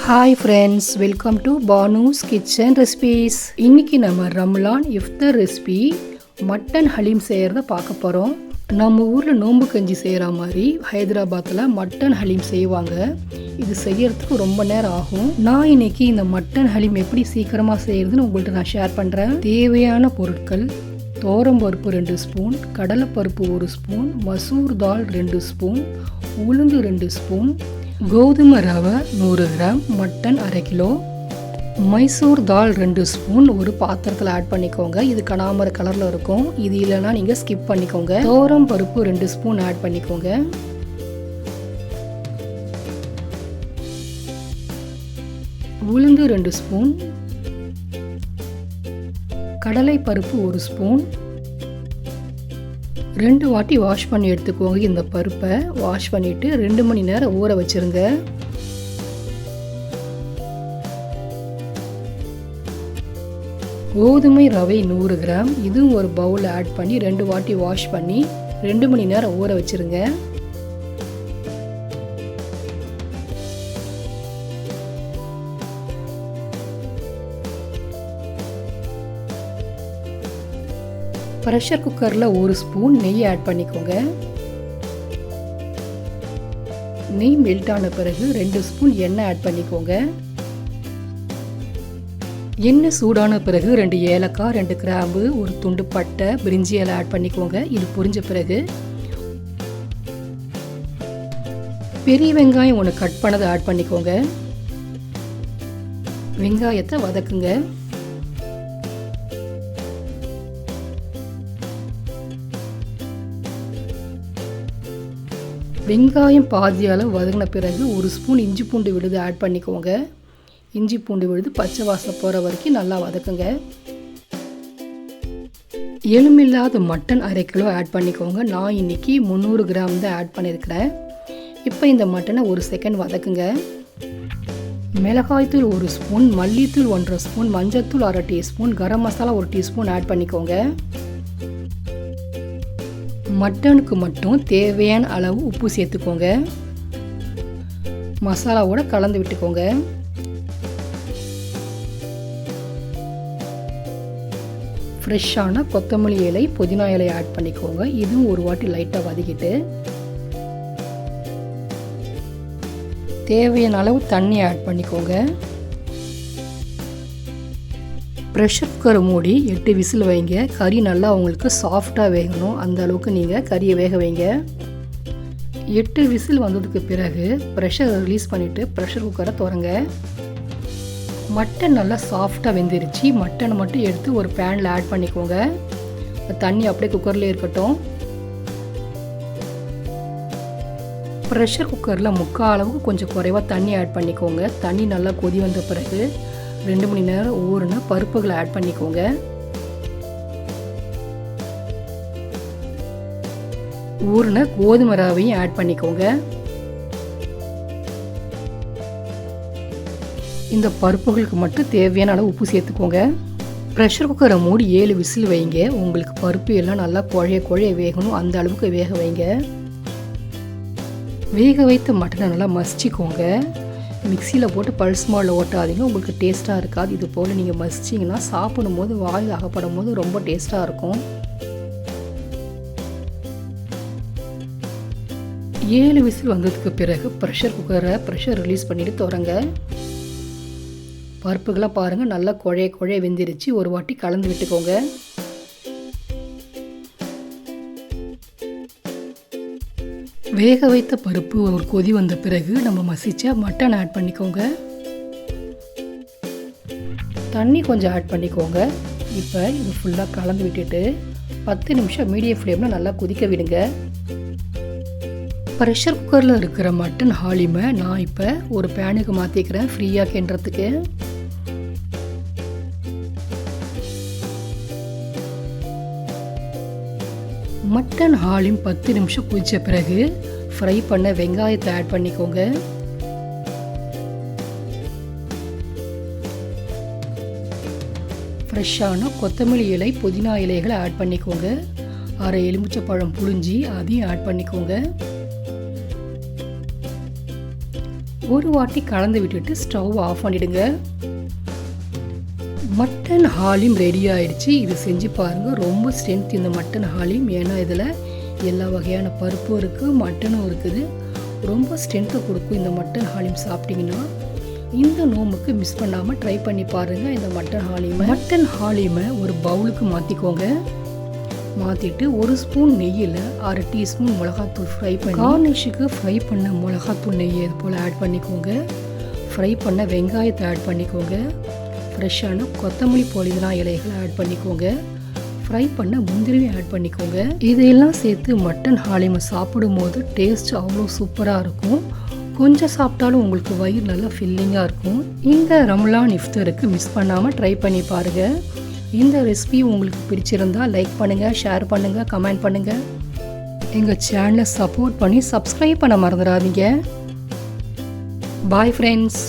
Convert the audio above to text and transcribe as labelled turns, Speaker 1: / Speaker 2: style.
Speaker 1: Hi friends, welcome to Banu's kitchen recipes. இன்றைக்கி நம்ம Ramlan iftar recipe mutton haleem செய்கிறத பார்க்க போகிறோம். நம்ம ஊரில் நோம்பு கஞ்சி செய்கிற மாதிரி ஹைதராபாத்தில் மட்டன் ஹலீம் செய்வாங்க. இது செய்யறதுக்கு ரொம்ப நேரம் ஆகும். நான் இன்னைக்கு இந்த மட்டன் ஹலீம் எப்படி சீக்கிரமாக செய்கிறதுன்னு உங்கள்கிட்ட நான் ஷேர் பண்ணுறேன். தேவையான பொருட்கள்: தோரம்பருப்பு 2 ஸ்பூன், கடலைப்பருப்பு 1 ஸ்பூன், மசூர் தால் 2 ஸ்பூன், உளுந்து 2 ஸ்பூன், கோதுமை ரவை 100 கிராம், மட்டன் 1/2 கிலோ, மைசூர் தால் 2 ஸ்பூன் ஒரு பாத்திரத்தில் ஆட் பண்ணிக்கோங்க. இது கனாமர கலரில் இருக்கும். இது இல்லைன்னா நீங்கள் ஸ்கிப் பண்ணிக்கோங்க. தோரம் பருப்பு 2 ஸ்பூன் ஆட் பண்ணிக்கோங்க. உளுந்து 2 ஸ்பூன், கடலை பருப்பு 1 ஸ்பூன். 2 வாட்டி வாஷ் பண்ணி எடுத்துக்கோங்க. இந்த பருப்பை வாஷ் பண்ணிவிட்டு 2 மணி நேரம் ஊற வச்சுருங்க. கோதுமை ரவை 100 கிராம், இதுவும் ஒரு பவுல் ஆட் பண்ணி 2 வாட்டி வாஷ் பண்ணி 2 மணி நேரம் ஊற வச்சுருங்க. ப்ரெஷர் குக்கரில் 1 ஸ்பூன் நெய் ஆட் பண்ணிக்கோங்க. நெய் மெல்ட் ஆன பிறகு 2 ஸ்பூன் எண்ணெய் ஆட் பண்ணிக்கோங்க. எண்ணெய் சூடான பிறகு 2 ஏலக்காய், 2 கிராம்பு, ஒரு துண்டு பட்டை, பிரிஞ்சி இலை ஆட் பண்ணிக்கோங்க. இது பொரிஞ்ச பிறகு பெரிய வெங்காயம் 1 கட் பண்ணதை ஆட் பண்ணிக்கோங்க. வெங்காயத்தை வதக்குங்க. வெங்காயம் பாதி அளவு வதங்கின பிறகு 1 ஸ்பூன் இஞ்சி பூண்டு விழுது ஆட் பண்ணிக்கோங்க. இஞ்சி பூண்டு விழுது பச்சை வாசனை போகிற வரைக்கும் நல்லா வதக்குங்க. எலும்பில்லாத மட்டன் 1/2 கிலோ ஆட் பண்ணிக்கோங்க. நான் இன்னைக்கு 300 கிராம் தான் ஆட் பண்ணியிருக்கிறேன். இப்போ இந்த மட்டனை 1 செகண்ட் வதக்குங்க. மிளகாய்த்தூள் 1 ஸ்பூன், மல்லித்தூள் 1/2 ஸ்பூன், மஞ்சத்தூள் 1/2 teaspoon, garam masala 1 teaspoon add பண்ணிக்கோங்க. மட்டனுக்கு மட்டும் தேவையான அளவு உப்பு சேர்த்துக்கோங்க. மசாலாவோட கலந்து விட்டுக்கோங்க. ஃப்ரெஷ்ஷான கொத்தமல்லி இலை, புதினா இலை ஆட் பண்ணிக்கோங்க. இதுவும் ஒரு வாட்டி லைட்டாக வதக்கிட்டு தேவையான அளவு தண்ணி ஆட் பண்ணிக்கோங்க. ப்ரெஷர் குக்கரை மூடி 8 விசில் வைங்க. கறி நல்லா உங்களுக்கு சாஃப்டாக வேகணும். அந்த அளவுக்கு நீங்கள் கறியை வேக வைங்க. 8 விசில் வந்ததுக்கு பிறகு ப்ரெஷரை ரிலீஸ் பண்ணிவிட்டு ப்ரெஷர் குக்கரை திறங்க. மட்டன் நல்லா சாஃப்டாக வெந்துருச்சு. மட்டனை மட்டும் எடுத்து ஒரு பேனில் ஆட் பண்ணிக்கோங்க. தண்ணி அப்படியே குக்கர்லேயே இருக்கட்டும். ப்ரெஷர் குக்கரில் 3/4 அளவுக்கு கொஞ்சம் குறைவாக தண்ணி ஆட் பண்ணிக்கோங்க. தண்ணி நல்லா கொதி வந்த பிறகு 2 மணி நேரம் ஊறின பருப்புகளை ஆட் பண்ணிக்கோங்க. ஊறின கோதுமை ரவையும் ஆட் பண்ணிக்கோங்க. இந்த பருப்புகளுக்கு மட்டும் தேவையான அளவு உப்பு சேர்த்துக்கோங்க. ப்ரெஷர் குக்கரை மூடி 7 விசில் வைங்க. உங்களுக்கு பருப்பு எல்லாம் நல்லா குழைய வேகணும். அந்த அளவுக்கு வேக வைங்க. வேக வைத்த மட்டனை நல்லா மசிச்சிக்கோங்க. மிக்சியில் போட்டு பல்ஸ் மாடில் ஓட்டாதீங்க, உங்களுக்கு டேஸ்ட்டாக இருக்காது. இது போல் நீங்கள் மசிச்சிங்கன்னா சாப்பிடும் போது வாயில் அகப்படும் போது ரொம்ப டேஸ்ட்டாக இருக்கும். 7 விசில் வந்ததுக்கு பிறகு ப்ரெஷர் ரிலீஸ் பண்ணிவிட்டு திறங்க. பருப்புகளாக பாருங்கள் நல்லா குழைய வெந்திருச்சு. ஒரு வாட்டி கலந்து விட்டுக்கோங்க. வேக வைத்த பருப்பு ஒரு கொதி வந்த பிறகு நம்ம மசிச்ச மட்டன் ஆட் பண்ணிக்கோங்க. தண்ணி கொஞ்சம் ஆட் பண்ணிக்கோங்க. இப்போ இது ஃபுல்லாக கலந்து விட்டுட்டு 10 நிமிஷம் மீடியம் ஃப்ளேமில் நல்லா கொதிக்க விடுங்க. ப்ரெஷர் குக்கரில் இருக்கிற மட்டன் ஹாலிமை நான் இப்போ ஒரு பேனுக்கு மாற்றிக்கிறேன் ஃப்ரீயாக கிண்டுறதுக்கு. மட்டன் ஹாலிம் 10 நிமிஷம் கொதிச்ச பிறகு ஃப்ரை பண்ண வெங்காயத்தை ஆட் பண்ணிக்கோங்க. ஃப்ரெஷ்ஷான கொத்தமல்லி இலை, புதினா இலைகளை ஆட் பண்ணிக்கோங்க. 1/2 எலுமிச்சைப்பழம் புழிஞ்சி அதையும் ஆட் பண்ணிக்கோங்க. ஒரு வாட்டி கலந்து விட்டுட்டு ஸ்டவ் ஆஃப் பண்ணிடுங்க. மட்டன் ஹாலிம் ரெடி ஆயிடுச்சு. இது செஞ்சு பாருங்கள். ரொம்ப ஸ்ட்ரென்த் இந்த மட்டன் ஹாலிம். ஏன்னா இதில் எல்லா வகையான பருப்பும் இருக்குது, மட்டனும் இருக்குது. ரொம்ப ஸ்ட்ரென்த்தை கொடுக்கும் இந்த மட்டன் ஹாலிம் சாப்பிட்டிங்கன்னா. இந்த நோம்புக்கு மிஸ் பண்ணாமல் ட்ரை பண்ணி பாருங்கள் இந்த மட்டன் ஹாலிமை ஒரு பவுலுக்கு மாற்றிக்கோங்க. மாற்றிட்டு 1 ஸ்பூன் நெய்யில் 1/2 டீஸ்பூன் மிளகாத்தூள் ஃப்ரை பண்ணி, கார்னிஷுக்கு ஃப்ரை பண்ண மிளகாத்தூள் நெய் இது போல் ஆட் பண்ணிக்கோங்க. ஃப்ரை பண்ண வெங்காயத்தை ஆட் பண்ணிக்கோங்க. ஃப்ரெஷ்ஷான கொத்தமல்லி புதினா இலைகளை ஆட் பண்ணிக்கோங்க. ஃப்ரை பண்ண முந்திரியும் ஆட் பண்ணிக்கோங்க. இதையெல்லாம் சேர்த்து மட்டன் ஹாலிமை சாப்பிடும் போது டேஸ்ட் அவ்வளோ சூப்பராக இருக்கும். கொஞ்சம் சாப்பிட்டாலும் உங்களுக்கு வயிறு நல்லா ஃபில்லிங்காக இருக்கும். இந்த ரமலான் இஃப்தருக்கு மிஸ் பண்ணாமல் ட்ரை பண்ணி பாருங்கள். இந்த ரெசிபி உங்களுக்கு பிடிச்சிருந்தால் லைக் பண்ணுங்கள், ஷேர் பண்ணுங்கள், கமெண்ட் பண்ணுங்கள். எங்கள் சேனலை சப்போர்ட் பண்ணி சப்ஸ்கிரைப் பண்ண மறந்துடாதீங்க. Bye friends.